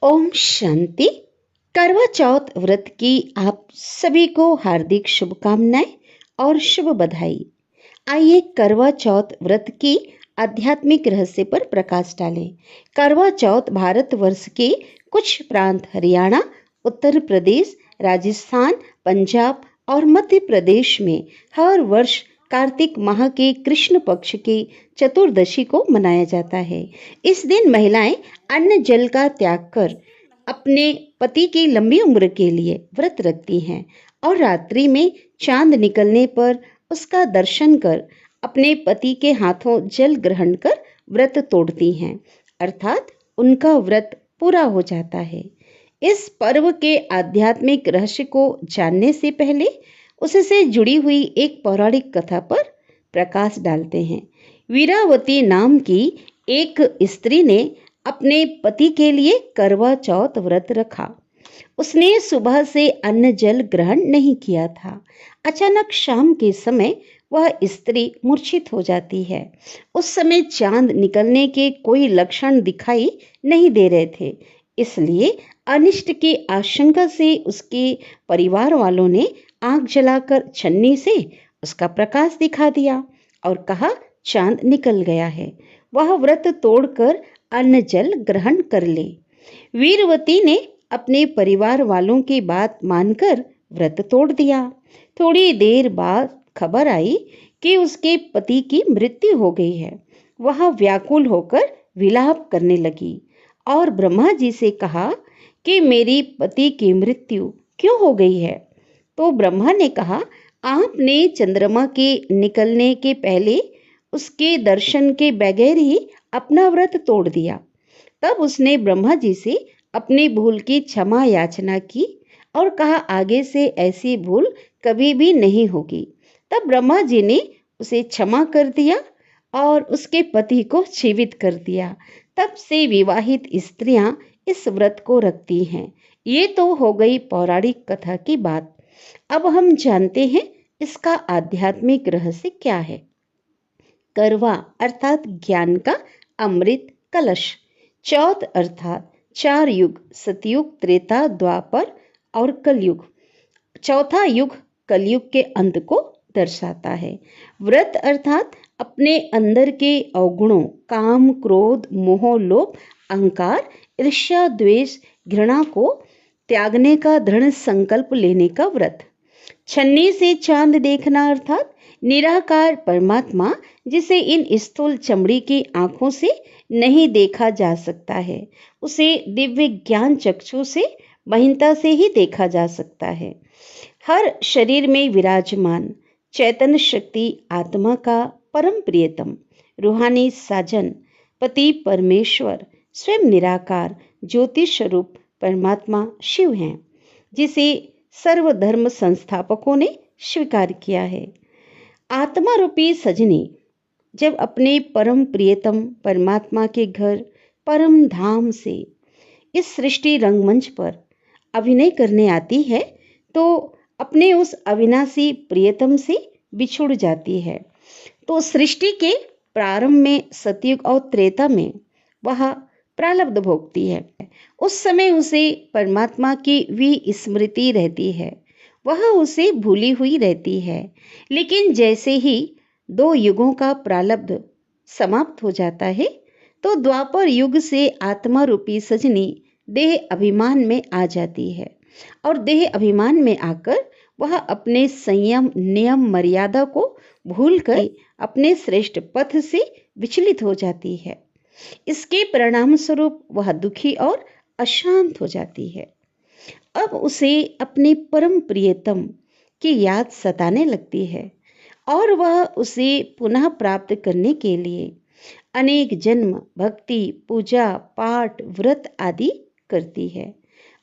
ओम शांति। करवा चौथ व्रत की आप सभी को हार्दिक शुभकामनाएं और शुभ बधाई। आइए करवा चौथ व्रत की आध्यात्मिक रहस्य पर प्रकाश डालें। करवा चौथ भारतवर्ष के कुछ प्रांत हरियाणा, उत्तर प्रदेश, राजस्थान, पंजाब और मध्य प्रदेश में हर वर्ष कार्तिक माह के कृष्ण पक्ष के चतुर्दशी को मनाया जाता है। इस दिन महिलाएं अन्न जल का त्याग कर अपने पति की लंबी उम्र के लिए व्रत रखती हैं और रात्रि में चांद निकलने पर उसका दर्शन कर अपने पति के हाथों जल ग्रहण कर व्रत तोड़ती हैं, अर्थात उनका व्रत पूरा हो जाता है। इस पर्व के आध्यात्मिक रहस्य को जानने से पहले उससे जुड़ी हुई एक पौराणिक कथा पर प्रकाश डालते हैं। वीरावती नाम की एक स्त्री ने अपने पति के लिए करवा चौथ व्रत रखा। उसने सुबह से अन्न जल ग्रहण नहीं किया था। अचानक शाम के समय वह स्त्री मूर्छित हो जाती है। उस समय चांद निकलने के कोई लक्षण दिखाई नहीं दे रहे थे, इसलिए अनिष्ट की आशंका से उसके परिवार वालों ने आग जलाकर छन्नी से उसका प्रकाश दिखा दिया और कहा, चांद निकल गया है, वह व्रत तोड़कर अन्न जल ग्रहण कर ले। वीरवती ने अपने परिवार वालों की बात मानकर व्रत तोड़ दिया। थोड़ी देर बाद खबर आई कि उसके पति की मृत्यु हो गई है। वह व्याकुल होकर विलाप करने लगी और ब्रह्मा जी से कहा कि मेरी पति की मृत्यु क्यों हो गई है। तो ब्रह्मा ने कहा, आपने चंद्रमा के निकलने के पहले उसके दर्शन के बगैर ही अपना व्रत तोड़ दिया। तब उसने ब्रह्मा जी से अपनी भूल की क्षमा याचना की और कहा, आगे से ऐसी भूल कभी भी नहीं होगी। तब ब्रह्मा जी ने उसे क्षमा कर दिया और उसके पति को जीवित कर दिया। तब से विवाहित स्त्रियां इस व्रत को रखती हैं। ये तो हो गई पौराणिक कथा की बात। अब हम जानते हैं इसका आध्यात्मिक रहस्य क्या है। करवा अर्थात ज्ञान का अमृत कलश, चौथ अर्थात 4 युग, सतयुग, त्रेता, द्वापर और कलयुग। चौथा युग कलयुग के अंत को दर्शाता है। व्रत अर्थात अपने अंदर के अवगुणों काम, क्रोध, मोह, लोभ, अहंकार, ईर्ष्या, द्वेष, घृणा को त्यागने का दृढ़ संकल्प लेने का व्रत। छन्नी से चांद देखना अर्थात निराकार परमात्मा जिसे इन स्थूल चमड़ी की आंखों से नहीं देखा जा सकता है, उसे दिव्य ज्ञान चक्षु से महिमता से ही देखा जा सकता है। हर शरीर में विराजमान चैतन्य शक्ति आत्मा का परम प्रियतम रूहानी साजन पति परमेश्वर स्वयं निराकार ज्योति स्वरूप परमात्मा शिव हैं, जिसे सर्वधर्म संस्थापकों ने स्वीकार किया है। आत्मा रूपी सजनी जब अपने परम प्रियतम परमात्मा के घर परम धाम से इस सृष्टि रंगमंच पर अभिनय करने आती है तो अपने उस अविनाशी प्रियतम से बिछुड़ जाती है। तो सृष्टि के प्रारंभ में सतयुग और त्रेता में वह प्रारब्ध भोगती है। उस समय उसे परमात्मा की विस्मृति रहती है, वह उसे भूली हुई रहती है। लेकिन जैसे ही 2 युगों का प्रारब्ध समाप्त हो जाता है तो द्वापर युग से आत्मा रूपी सजनी देह अभिमान में आ जाती है और देह अभिमान में आकर वह अपने संयम, नियम, मर्यादा को भूलकर अपने श्रेष्ठ पथ से विचलित हो जाती है। इसके परिणाम स्वरूप वह दुखी और अशांत हो जाती है। अब उसे अपने परम प्रियतम की याद सताने लगती है और वह उसे पुनः प्राप्त करने के लिए अनेक जन्म भक्ति, पूजा, पाठ, व्रत आदि करती है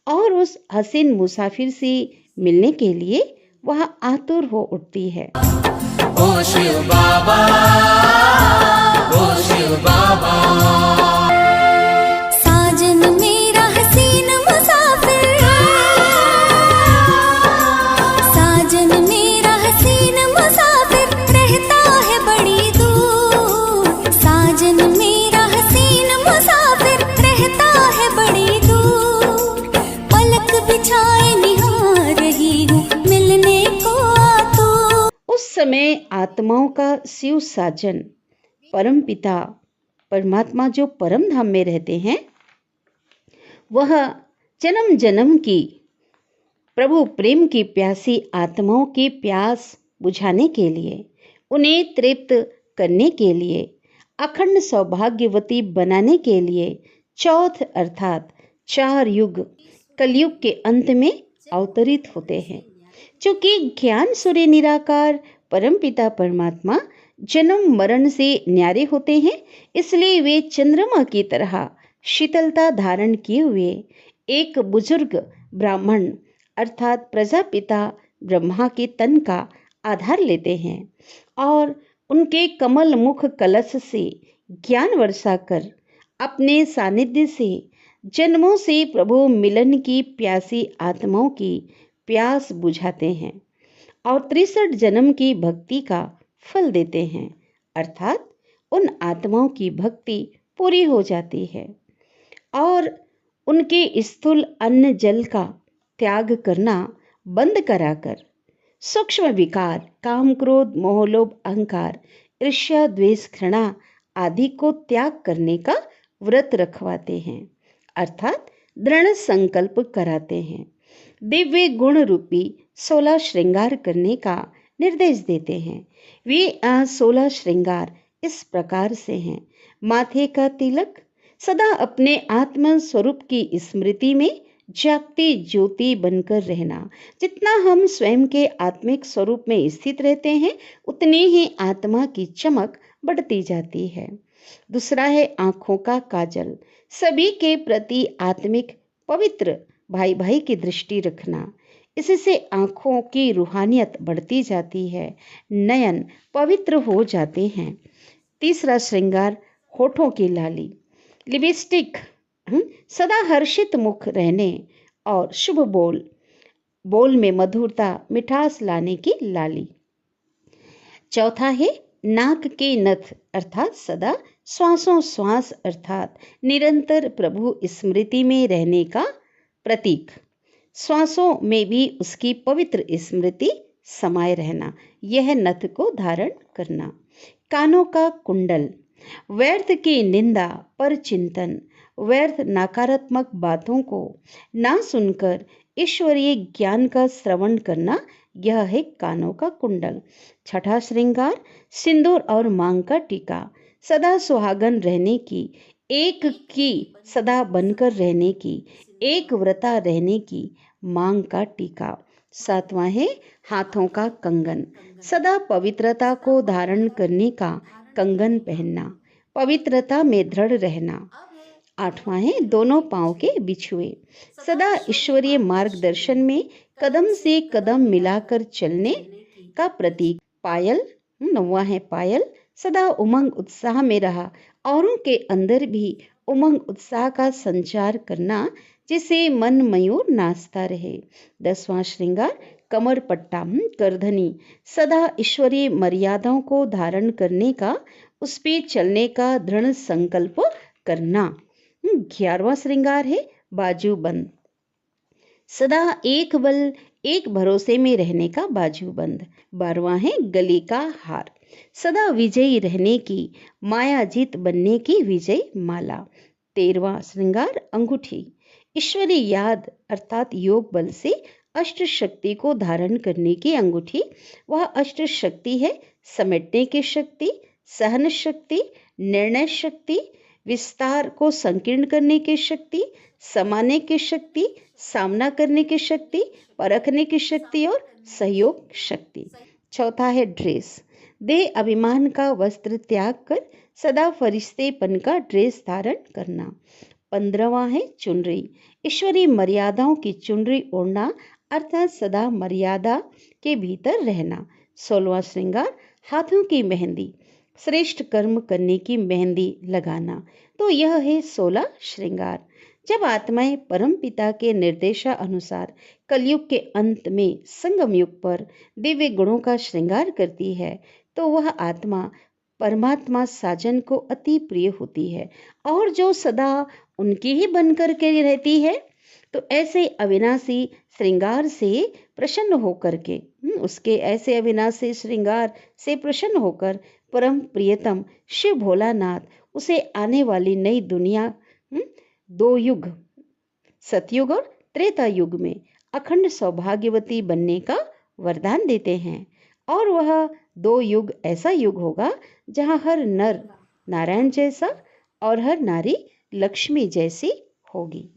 और उस हसीन मुसाफिर से मिलने के लिए वह आतुर हो उठती है। ओ शिव बाबा, ओ शिव बाबा। साजन मेरा हसीन मुसाफिर, साजन मेरा हसीन मुसाफिर रहता है बड़ी दूर, साजन मेरा हसीन मुसाफिर रहता है बड़ी दूर। समय आत्माओं का शिव साजन परम पिता परमात्मा जो परम धाम में रहते हैं, वह जन्म जन्म की प्रभु प्रेम की प्यासी आत्माओं की प्यास बुझाने के लिए, उन्हें तृप्त करने के लिए, अखंड सौभाग्यवती बनाने के लिए चौथ अर्थात 4 युग कलयुग के अंत में अवतरित होते हैं। चूंकि ज्ञान सूर्य निराकार परमपिता परमात्मा जन्म मरण से न्यारे होते हैं, इसलिए वे चंद्रमा की तरह शीतलता धारण किए हुए एक बुजुर्ग ब्राह्मण अर्थात प्रजापिता ब्रह्मा के तन का आधार लेते हैं और उनके कमल मुख कलश से ज्ञान वर्षा कर अपने सानिध्य से जन्मों से प्रभु मिलन की प्यासी आत्माओं की प्यास बुझाते हैं और 63 जन्म की भक्ति का फल देते हैं, अर्थात उन आत्माओं की भक्ति पूरी हो जाती है और उनके स्थूल अन्न जल का त्याग करना बंद कराकर सूक्ष्म विकार काम क्रोध मोह लोभ अहंकार ईर्ष्या द्वेष घृणा आदि को त्याग करने का व्रत रखवाते हैं, अर्थात दृढ़ संकल्प कराते हैं। दिव्य गुण रूपी 16 श्रृंगार करने का निर्देश देते हैं। वे 16 श्रृंगार इस प्रकार से हैं। माथे का तिलक, सदा अपने आत्म स्वरूप की स्मृति में जागती ज्योति बनकर रहना। जितना हम स्वयं के आत्मिक स्वरूप में स्थित रहते हैं, उतनी ही आत्मा की चमक बढ़ती जाती है। दूसरा है आंखों का काजल, सभी के प्रति आत्मिक पवित्र भाई भाई की दृष्टि रखना। इससे आंखों की रूहानियत बढ़ती जाती है, नयन पवित्र हो जाते हैं। तीसरा श्रृंगार होठों की लाली, लिपस्टिक, सदा हर्षित मुख रहने और शुभ बोल में मधुरता मिठास लाने की लाली। चौथा है नाक के नथ अर्थात सदा श्वासों श्वास अर्थात निरंतर प्रभु स्मृति में रहने का प्रतीक। श्वासों में भी उसकी पवित्र स्मृति समाये रहना, यह नथ को धारण करना। कानों का कुंडल, व्यर्थ की निंदा पर चिंतन, व्यर्थ नकारात्मक बातों को ना सुनकर ईश्वरीय ज्ञान का श्रवण करना, यह है कानों का कुंडल। छठा श्रृंगार सिंदूर और मांग का टीका, सदा सुहागन रहने की, एक की सदा बनकर रहने की, एक व्रता रहने की मांग का टीका। सातवां है हाथों का कंगन, सदा पवित्रता को धारण करने का कंगन पहनना, पवित्रता में दृढ़ रहना। आठवां है दोनों पांव के बिछुए, सदा ईश्वरीय मार्गदर्शन में कदम से कदम मिलाकर चलने का प्रतीक। पायल, नौवां है पायल, सदा उमंग उत्साह में रहा, औरों के अंदर भी उमंग उत्साह का संचार करना, जिसे मन मयूर नाचता रहे। 10वां श्रृंगार कमर पट्टा, करधनी, सदा ईश्वरीय मर्यादाओं को धारण करने का, उस पे चलने का दृढ़ संकल्प करना। 11वां श्रृंगार है बाजूबंद, सदा एक बल एक भरोसे में रहने का बाजूबंद। 12वां है गले का हार, सदा विजयी रहने की, माया जीत बनने की विजय माला। 13वां श्रृंगार अंगूठी, ईश्वरीय याद अर्थात योग बल से अष्ट शक्ति को धारण करने की अंगूठी। वह अष्ट शक्ति है समेटने की शक्ति, सहन शक्ति, निर्णय शक्ति, विस्तार को संकीर्ण करने की शक्ति, समाने की शक्ति, सामना करने की शक्ति, परखने की शक्ति और सहयोग शक्ति। चौथा है ड्रेस, देह अभिमान का वस्त्र त्याग कर सदा फरिश्तेपन का ड्रेस धारण करना। 15वां है चुनरी, ईश्वरीय मर्यादाओं की चुनरी ओढ़ना अर्थात सदा मर्यादा के भीतर रहना। 16वां श्रृंगार हाथों की मेहंदी, श्रेष्ठ कर्म करने की मेहंदी लगाना। तो यह है 16 श्रृंगार। जब आत्माएं परम पिता के निर्देशानुसार कलयुग के अंत में संगम युग पर दिव्य गुणों का श्रृंगार करती है, तो वह आत्मा परमात्मा साजन को अति प्रिय होती है और जो सदा उनकी ही बनकर के रहती है, तो ऐसे अविनाशी श्रृंगार से प्रसन्न होकर के उसके ऐसे अविनाशी श्रृंगार से प्रसन्न होकर परम प्रियतम शिव भोलानाथ उसे आने वाली नई दुनिया, 2 युग, सतयुग और त्रेता युग में अखंड सौभाग्यवती बनने का वरदान देते हैं। और वह 2 युग ऐसा युग होगा जहाँ हर नर नारायण जैसा और हर नारी लक्ष्मी जैसी होगी।